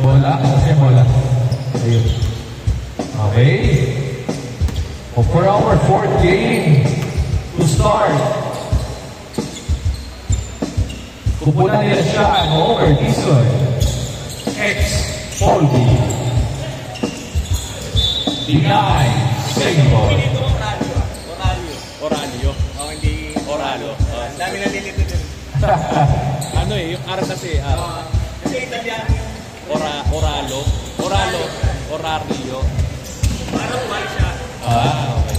Bola. Kasi bola. Ayun. Okay. For our fourth game to start. Kupunan nila siya over Dison. X. Poldy. Deny. Single. Oralio. Oh, hindi Oralo. Dami na nilito din. Ano eh, yung R kasi. Kasi Italiano yung Oralo. Orario. Parang why siya. Okay.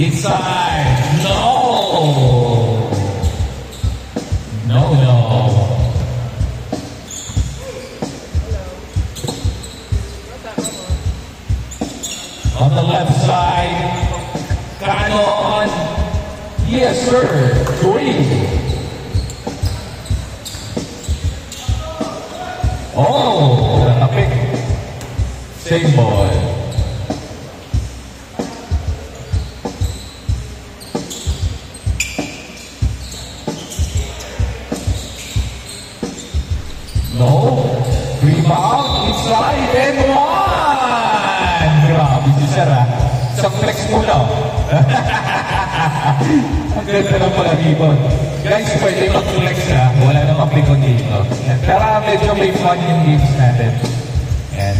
Inside. No. On the left side. Canon. Yes, sir. 3. Oh, nakapik. Same ball. No. Rebound. Inside and 1. Grabe si Sarah. Isang flex muna. Ang ganda ng palagibon. Guys, pwede mag-flex na. Wala namang pikon dito. Pero medyo may fun yung games natin. And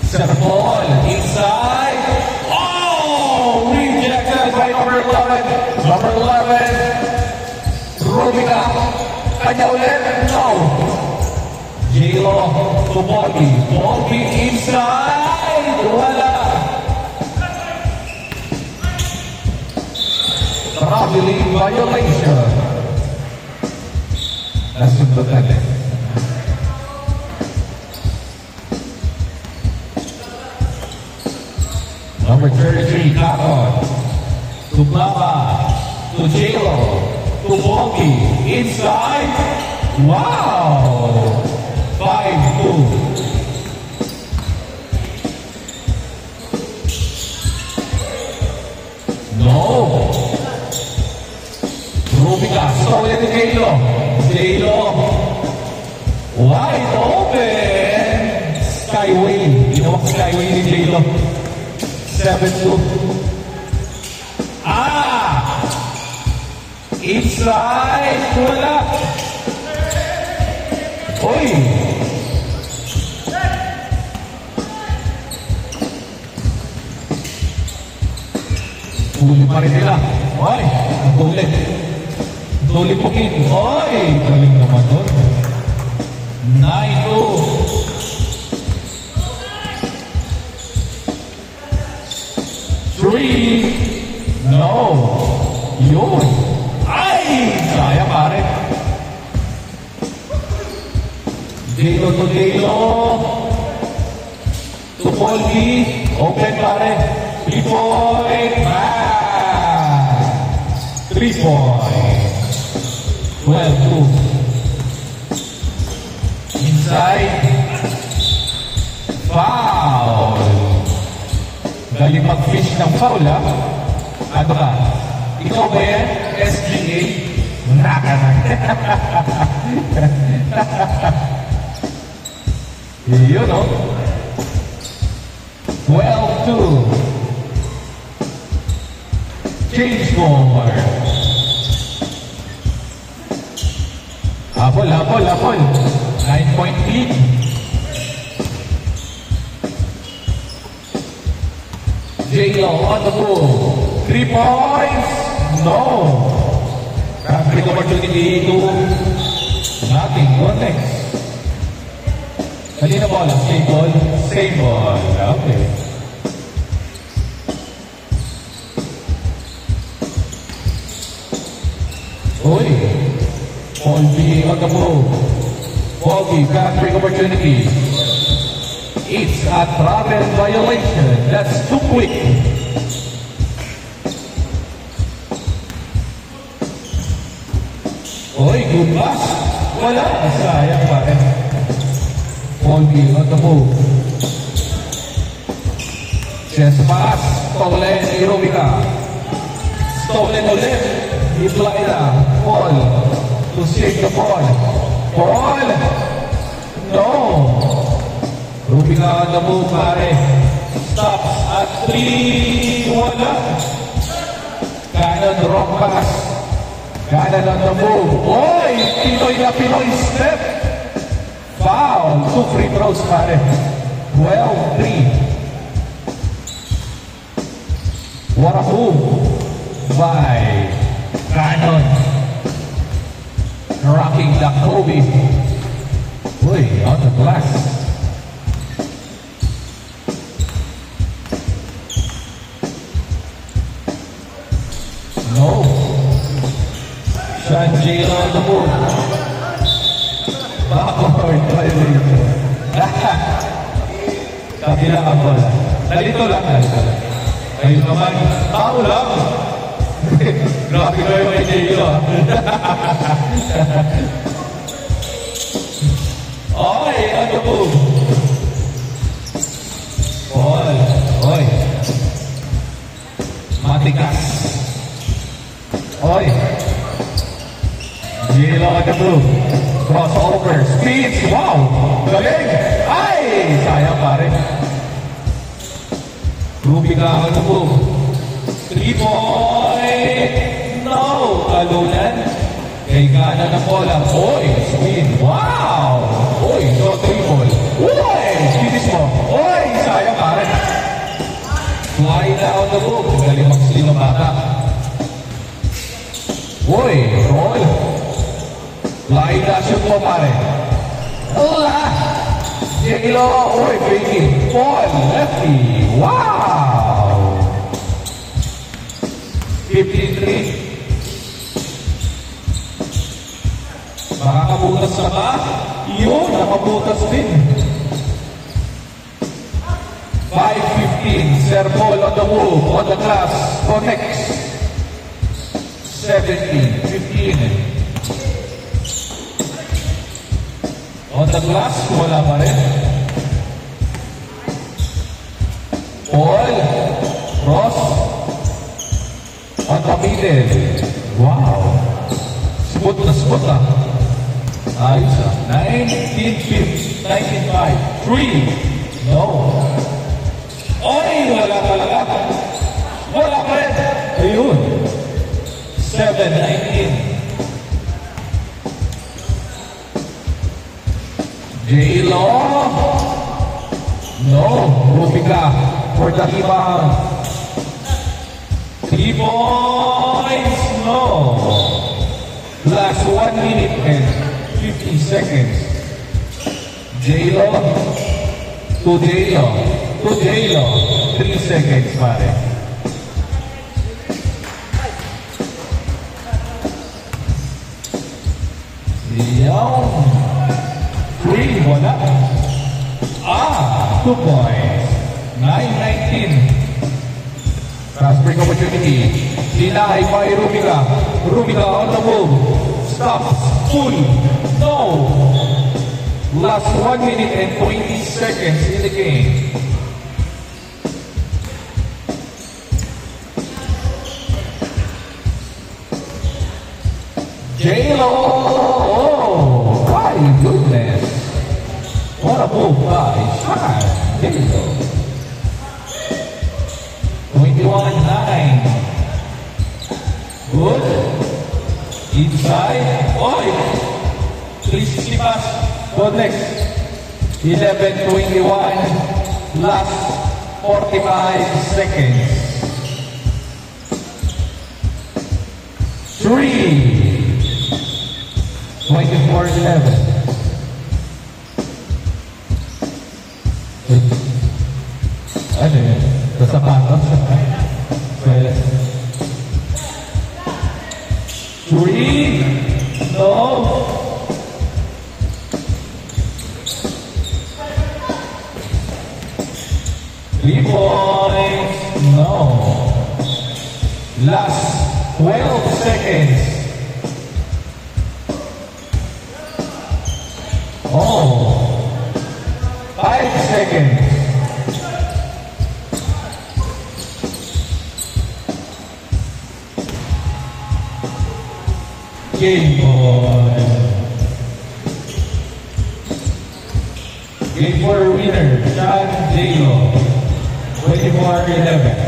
Serpol, inside. Oh! Rejected by number 11. Number 11. Rubika. Kanya ulit. No. J-Lo to Boggy. Boggy inside. Wala. Traveling violation. Nasundutan eh. Number 33, Caron. To Blava. To J-Lo. To Boggy. Inside. Wow. 5-2. No. Rubika. Stole ni J-Lo. J-Lo. Wide open. Skyway. Ginawak Skyway ni J-Lo. 7-2. Inside. Wala. Oy. Huli pa rin nila. Oy. Huli. Huli po kin. Oy. Galing naman doon. 9-2. No. Yun. Ay! Kaya pare. J-Lo to J-Lo. To Polky. Open pare. 3-point. 3-point. 12-2. Inside. Foul. Galing mag-fish ng foul, ha? Ano ka? Ikaw ba yan? SGA? Naka na. Yun, no? 12-2. Change score. Apol. 9-point lead. J-Lo on the move. 3 points. No. Big opportunity to nothing. What next? Kanina bola. Same ball. Okay. Oy. Polky on the move. Polky, big opportunity. It's a travel violation. That's too quick. Oy, good pass. Wala. Sayang pa rin. Polky on the move. Chest pass. Stolen ni Rubika. Stolen ulit. Iplaida. Paul. To save the ball. Ball! No! Rubika on the move, pare. Stops at 3. Wala. Cannon, wrong pass. Cannon on the move. Oy! Pinoy na Pinoy step. Foul. 2 free throws, pare. 12-3. What a move by Cannon. Rocking the Kobe. Uy, on the glass. No. Shanjiro on the move. Backward violation. Kabila ang bola. Nalito lang. Ayun naman, tao lang. Grabe ko yung idea. Oy, ano po? Ball. Oy. Matikas. Oy. Gilo on the move. Crossover. Speeds. Wow. Galing. Ay! Sayang pare. Rubika on the move. 3-point. No. Alunan. Kay Gana ng bola. Oy. Spin. Wow. Oy. No triple. Oy. Finish mo. Oy. Sayang pare. Fly na on the move. Galing mag-steal ng bata. Oy. Roll. Fly na shoot mo pare. J-Lo. Oy. Faking. Ball. Lefty. Wow. 53. Makakabutas na ba? Yun, nakabutas din. 5-15. Serpol on the move. On the glass. Connects. 17-15. On the glass. Wala pa rin. Paul. Ross. On the middle. Wow. Smooth na smooth ah. Ayos ah. 19-5. 3. No. Oy! Wala talaga. Wala pa rin. Ayun. 7-19. J-Lo. No. Rubika for the rebound. 3 points. No. Last 1 minute and 50 seconds. J-Lo. To J-Lo. To J-Lo. 3 seconds, pare. Yaw. 3, wala. 2 points. 9-19. Fast break opportunity. Denied by Rubika. Rubika on the move. Stops. Full. No. Last 1 minute and 20 seconds in the game. J-Lo. Oh, my goodness. What a move by Shaq. J-Lo. 21-9. Good. Inside. Oy. 360 pass. Go next. 11-21. Last 45 seconds. 3. 24-11. Ano yun? Sa sapatos? 3. No. Three points. No. Last 12 seconds. Oh. 5 seconds. Game on. Game 4 winner, John Dalo. 24-11.